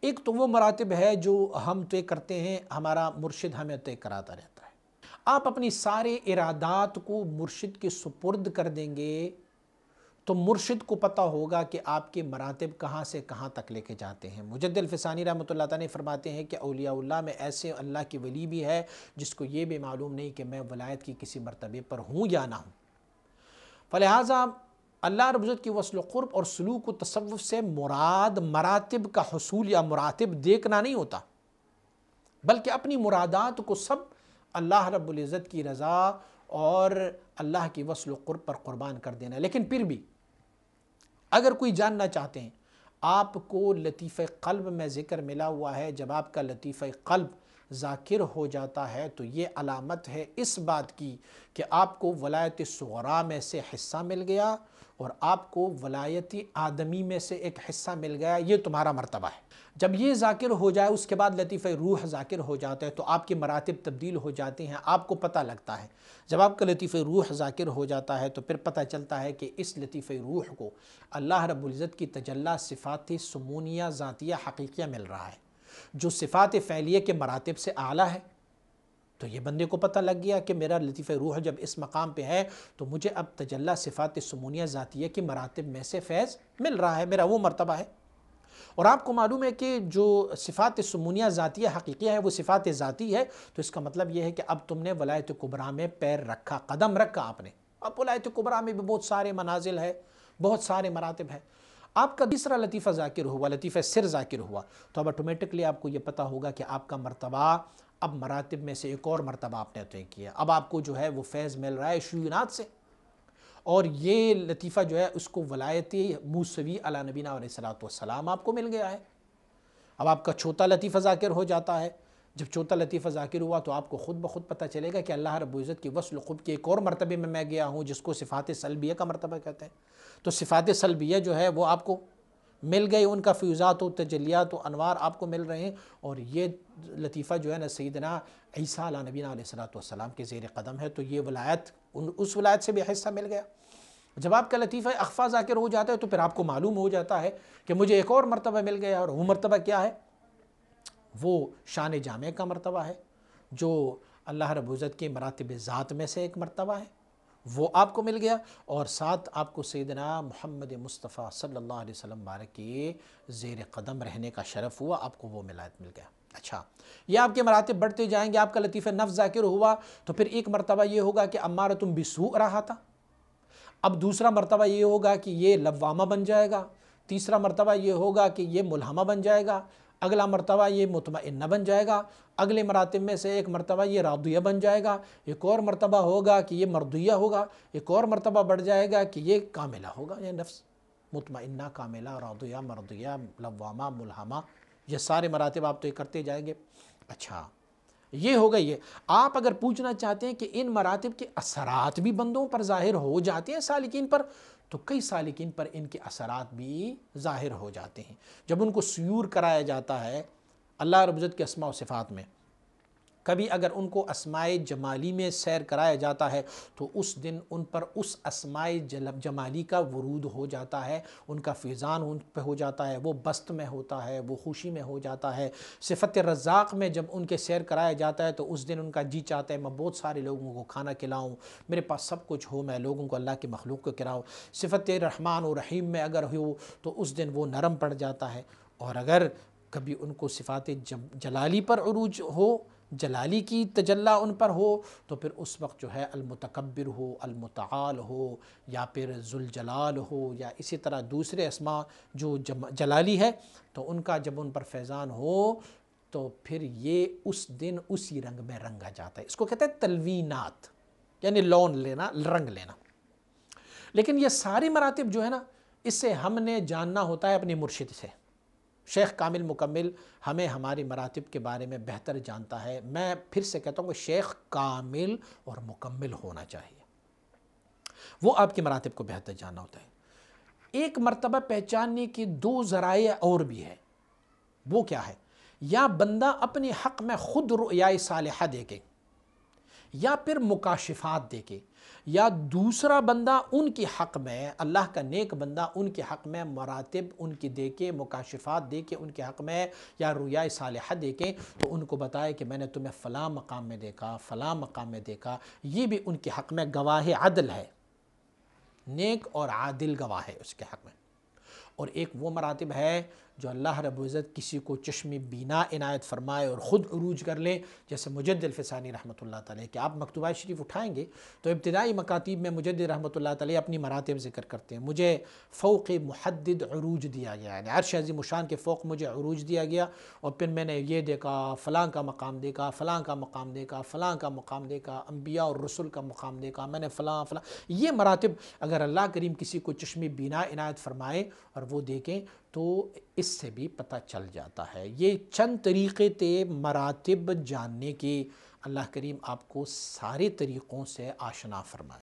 ایک تو وہ مراتب ہے جو ہم طے کرتے ہیں، ہمارا مرشد ہمیں طے کراتا رہتا ہے۔ آپ اپنی سارے ارادات کو مرشد کے سپرد کر دیں گے تو مرشد کو پتہ ہوگا کہ آپ کے مراتب کہاں سے کہاں تک لے کے جاتے ہیں۔ مجدد الفسانی رحمۃ اللہ تعالیٰ فرماتے ہیں کہ اولیاء اللہ میں ایسے اللہ کی ولی بھی ہے جس کو یہ بھی معلوم نہیں کہ میں ولایت کی کسی مرتبے پر ہوں یا نہ ہوں۔ فلہذا اللہ رب العزت کی وصل و قرب اور سلوک و تصوف سے مراد مراتب کا حصول یا مراتب دیکھنا نہیں ہوتا، بلکہ اپنی مرادات کو سب اللہ رب العزت کی رضا اور اللہ کی وصل و قرب پر قربان کر دینا۔ لیکن پھر بھی اگر کوئی جاننا چاہتے ہیں، آپ کو لطیفہ قلب میں ذکر ملا ہوا ہے، جب آپ کا لطیفہ قلب ذاکر ہو جاتا ہے تو یہ علامت ہے اس بات کی کہ آپ کو ولایت صغریٰ میں سے حصہ مل گیا اور آپ کو ولایت آدمی میں سے ایک حصہ مل گیا، یہ تمہارا مرتبہ ہے۔ جب یہ ذاکر ہو جائے اس کے بعد لطیفہ روح ذاکر ہو جاتا ہے تو آپ کے مراتب تبدیل ہو جاتے ہیں، آپ کو پتہ لگتا ہے۔ جب آپ کا لطیفہ روح ذاکر ہو جاتا ہے تو پھر پتہ چلتا ہے کہ اس لطیفہ روح کو اللہ رب العزت کی تجلی صفات سمونیہ ذاتیہ حقیقیہ مل رہا ہے، جو صفات فعلیہ کے مراتب سے اعلیٰ ہے۔ تو یہ بندے کو پتہ لگ گیا کہ میرا لطیفہ روح جب اس مقام پہ ہے تو مجھے اب تجلی صفات سمونیہ ذاتیہ کے مراتب میں سے فیض مل رہا ہے، میرا وہ مرتبہ ہے۔ اور آپ کو معلوم ہے کہ جو صفات سمونیہ ذاتیہ حقیقیہ ہے وہ صفات ذاتی ہے، تو اس کا مطلب یہ ہے کہ اب تم نے ولایت کبریٰ میں پیر رکھا، قدم رکھا آپ نے۔ اب ولایت کبریٰ میں بھی بہت سارے منازل ہے، بہت سارے مراتب ہیں۔ آپ کا تیسرا لطیفہ ذاکر ہوا، لطیفہ سر ذاکر ہوا، تو اب آٹومیٹکلی آپ کو یہ پتہ ہوگا کہ آپ کا مرتبہ اب مراتب میں سے ایک اور مرتبہ آپ نے طے کیا۔ اب آپ کو جو ہے وہ فیض مل رہا ہے شیوینات سے، اور یہ لطیفہ جو ہے اس کو ولایت موسوی علی نبینا علیہ الصلوۃ والسلام آپ کو مل گیا ہے۔ اب آپ کا چوتھا لطیفہ ذاکر ہو جاتا ہے۔ جب چوتھا لطیفہ ذاکر ہوا تو آپ کو خود بخود پتہ چلے گا کہ اللہ رب العزت کی وصل و قرب کے ایک اور مرتبے میں گیا ہوں جس کو صفات سلبیہ کا مرتبہ کہتے ہیں۔ تو صفات سلبیہ جو ہے وہ آپ کو مل گئی، ان کا فیوزات و تجلیات و انوار آپ کو مل رہے ہیں، اور یہ لطیفہ جو ہے نا سیدنا عیسیٰ علیہ نبینا علیہ الصلوۃ والسلام کے زیر قدم ہے، تو یہ ولایت اس ولایت سے بھی حصہ مل گیا۔ جب آپ کا لطیفہ اخفیٰ ذاکر ہو جاتا ہے تو پھر آپ کو معلوم ہو جاتا ہے کہ مجھے ایک اور مرتبہ مل گیا، اور وہ مرتبہ کیا ہے؟ وہ شان جامع کا مرتبہ ہے، جو اللہ رب العزت کے مراتب ذات میں سے ایک مرتبہ ہے، وہ آپ کو مل گیا، اور ساتھ آپ کو سیدنا محمد مصطفیٰ صلی اللہ علیہ وسلم بارک کے زیر قدم رہنے کا شرف ہوا، آپ کو وہ ولایت مل گیا۔ اچھا، یہ آپ کے مراتب بڑھتے جائیں گے۔ آپ کا لطیفہ نفس ذاکر ہوا تو پھر ایک مرتبہ یہ ہوگا کہ امارۃ بالسوء رہا تھا، اب دوسرا مرتبہ یہ ہوگا کہ یہ لوامہ بن جائے گا، تیسرا مرتبہ یہ ہوگا کہ یہ ملہمہ بن جائے گا، اگلا مرتبہ یہ مطمئنہ بن جائے گا، اگلے مراتب میں سے ایک مرتبہ یہ راضیہ بن جائے گا، ایک اور مرتبہ ہوگا کہ یہ مرضیہ ہوگا، ایک اور مرتبہ بڑھ جائے گا کہ یہ کاملہ ہوگا، یہ نفس مطمئنہ، کاملہ، راضیہ، مرضیہ، لوامہ، ملہمہ، یہ سارے مراتب آپ تو کرتے جائیں گے۔ اچھا، یہ ہوگا۔ یہ آپ اگر پوچھنا چاہتے ہیں کہ ان مراتب کے اثرات بھی بندوں پر ظاہر ہو جاتے ہیں سالکین پر، تو کئی سالکین پر ان کے اثرات بھی ظاہر ہو جاتے ہیں۔ جب ان کو سیور کرایا جاتا ہے اللہ رب العزت کے اسماء و صفات میں، کبھی اگر ان کو اسماء جمالی میں سیر کرایا جاتا ہے تو اس دن ان پر اس اسماء جمالی کا ورود ہو جاتا ہے، ان کا فیضان ان پہ ہو جاتا ہے، وہ بست میں ہوتا ہے، وہ خوشی میں ہو جاتا ہے۔ صفت رزاق میں جب ان کے سیر کرایا جاتا ہے تو اس دن ان کا جی چاہتا ہے میں بہت سارے لوگوں کو کھانا کھلاؤں، میرے پاس سب کچھ ہو، میں لوگوں کو اللہ کی مخلوق کو کھلاؤں۔ صفت رحمان و رحیم میں اگر ہو تو اس دن وہ نرم پڑ جاتا ہے۔ اور اگر کبھی ان کو صفات جلالی پر عروج ہو، جلالی کی تجلی ان پر ہو، تو پھر اس وقت جو ہے المتکبر ہو، المتعال ہو، یا پھر ذوالجلال ہو، یا اسی طرح دوسرے اسماء جو جلالی ہے، تو ان کا جب ان پر فیضان ہو تو پھر یہ اس دن اسی رنگ میں رنگا جاتا ہے۔ اس کو کہتے ہیں تلوینات، یعنی لون لینا، رنگ لینا۔ لیکن یہ ساری مراتب جو ہے نا، اس سے ہم نے جاننا ہوتا ہے اپنی مرشد سے۔ شیخ کامل مکمل ہمیں ہماری مراتب کے بارے میں بہتر جانتا ہے۔ میں پھر سے کہتا ہوں کہ شیخ کامل اور مکمل ہونا چاہیے، وہ آپ کی مراتب کو بہتر جاننا ہوتا ہے۔ ایک مرتبہ پہچاننے کی دو ذرائع اور بھی ہے، وہ کیا ہے؟ یا بندہ اپنے حق میں خود رؤیا صالحہ دیکھے، یا پھر مکاشفات دیکھے، یا دوسرا بندہ ان کی حق میں، اللہ کا نیک بندہ ان کے حق میں مراتب ان کی دیکھے، مکاشفات دیکھے ان کے حق میں، یا رؤیا صالحہ دیکھیں تو ان کو بتائے کہ میں نے تمہیں فلاں مقام میں دیکھا، فلاں مقام میں دیکھا، یہ بھی ان کے حق میں گواہ عدل ہے، نیک اور عادل گواہ ہے اس کے حق میں۔ اور ایک وہ مراتب ہے جو اللہ رب العزت کسی کو چشم بینا عنایت فرمائے اور خود عروج کر لے، جیسے مجدد الفسانی رحمۃ اللہ تعالیٰ کہ آپ مکتوبات شریف اٹھائیں گے تو ابتدائی مکاتیب میں مجدد رحمۃ اللہ تعالیٰ اپنی مراتب ذکر کرتے ہیں۔ مجھے فوق محدد عروج دیا گیا، یعنی عرش عظیم الشان کے فوق مجھے عروج دیا گیا، اور پھر میں نے یہ دیکھا، فلاں کا مقام دیکھا، فلاں کا مقام دیکھا، فلاں کا مقام دیکھا، انبیاء اور رسول کا مقام دیکھا، میں نے فلاں فلاں۔ یہ مراتب اگر اللہ کریم کسی کو چشم بینا عنایت فرمائے اور وہ دیکھیں تو اس سے بھی پتہ چل جاتا ہے۔ یہ چند طریقے تھے مراتب جاننے کے، اللہ کریم آپ کو سارے طریقوں سے آشنا فرمائے۔